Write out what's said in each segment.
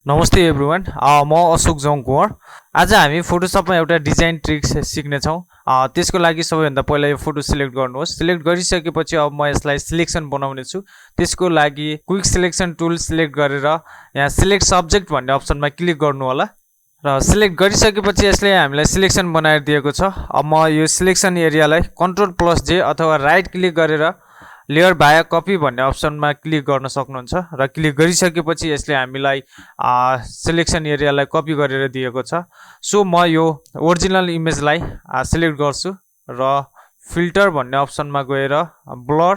नमस्ते एभ्रिवान म अशोक जङकुवर। आज हामी फोटोसपमा एउटा डिजाइन ट्रिक्स सिक्नेछौँ। त्यसको लागि सबैभन्दा पहिला यो फोटो सिलेक्ट गर्नुहोस्। सिलेक्ट गरिसकेपछि अब म यसलाई सिलेक्सन बनाउने छु। त्यसको लागि क्विक सिलेक्सन टुल सिलेक्ट गरेर यहाँ सिलेक्ट सब्जेक्ट भन्ने अप्सनमा क्लिक गर्नु होला र सिलेक्ट गरिसकेपछि यसले हामीलाई सिलेक्सन बनाएर दिएको छ। अब म यो सिलेक्सन एरियालाई Ctrl+J अथवा राइट क्लिक गरेर लेयर भाया कपी भन्ने अप्सनमा क्लिक गर्न सक्नुहुन्छ र क्लिक गरिसकेपछि यसले हामीलाई सिलेक्सन एरियालाई कपी गरेर दिएको छ। सो म यो ओरिजिनल इमेजलाई सिलेक्ट गर्छु र फिल्टर भन्ने अप्सनमा गएर ब्लर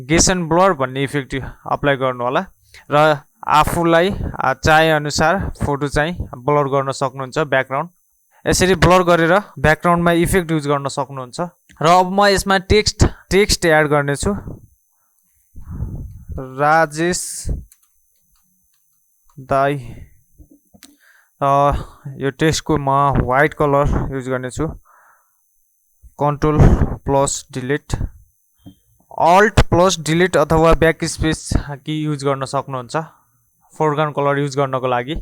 गेसन ब्लर भन्ने इफेक्ट अप्लाई गर्नु होला र आफूलाई चाहे अनुसार फोटो चाहिँ ब्लर गर्न सक्नुहुन्छ। ब्याकग्राउन्ड यसरी ब्लर गरेर ब्याकग्राउन्डमा इफेक्ट युज गर्न सक्नुहुन्छ र अब म यसमा टेक्स्ट एड गर्ने छु। राजेश दाई यो टेक्स्टको म व्हाइट कलर युज गर्ने छु। Ctrl+Delete Alt+Delete अथवा ब्याक स्पेस की युज गर्न सक्नुहुन्छ फोरग्राउन्ड कलर युज गर्नको लागि।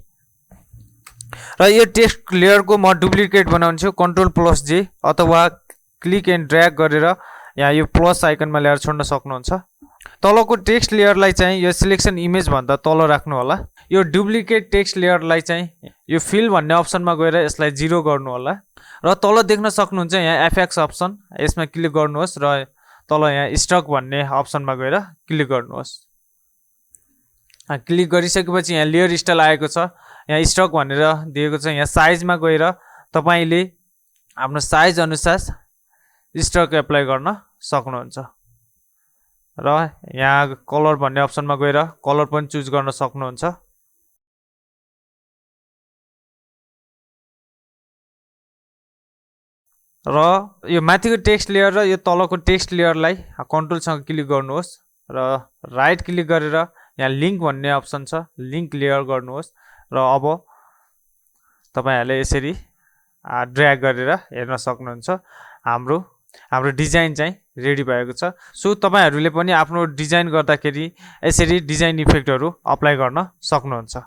र यो टेक्स्ट लेयरको म डुप्लिकेट बनाउँछु Ctrl+J अथवा क्लिक एन्ड ड्र्याग गरेर यहाँ यो प्लस आइकनमा ल्याएर छोड्न सक्नुहुन्छ। तलको टेक्स्ट लेयरलाई चाहिँ यो सिलेक्सन इमेज भन्दा तल राख्नु होला। यो डुप्लिकेट टेक्स्ट लेयरलाई चाहिँ यो फिल भन्ने अप्सनमा गएर यसलाई 0 गर्नु होला र तल देख्न सक्नुहुन्छ यहाँ एफएक्स अप्सन, यसमा क्लिक गर्नुहोस् र तल यहाँ स्टक भन्ने अप्सनमा गएर क्लिक गर्नुहोस्। क्लिक गरिसकेपछि यहाँ लेयर स्टाइल आएको छ, यहाँ स्टक भनेर दिएको छ। यहाँ साइजमा गएर तपाईले आफ्नो साइज अनुसार स्टक एप्लाई गर्न सक्नुहुन्छ र यहाँ कलर भन्ने अप्सनमा गएर कलर पनि चुज गर्न सक्नुहुन्छ। र यो माथिको टेक्स्ट लेयर र यो तलको टेक्स्ट लेयरलाई कन्ट्रोलसँग क्लिक गर्नुहोस् र राइट क्लिक गरेर यहाँ लिंक भन्ने अप्सन छ, लिंक लेयर गर्नुहोस् र अब तपाईहरुले यसरी ड्र्याग गरेर हेर्न सक्नुहुन्छ हाम्रो डिजाइन चाहिँ रेडी भएको छ। सो तपाईहरुले पनि आफ्नो डिजाइन गर्दाखेरि यसरी डिजाइन इफेक्टहरु अप्लाई गर्न सक्नुहुन्छ।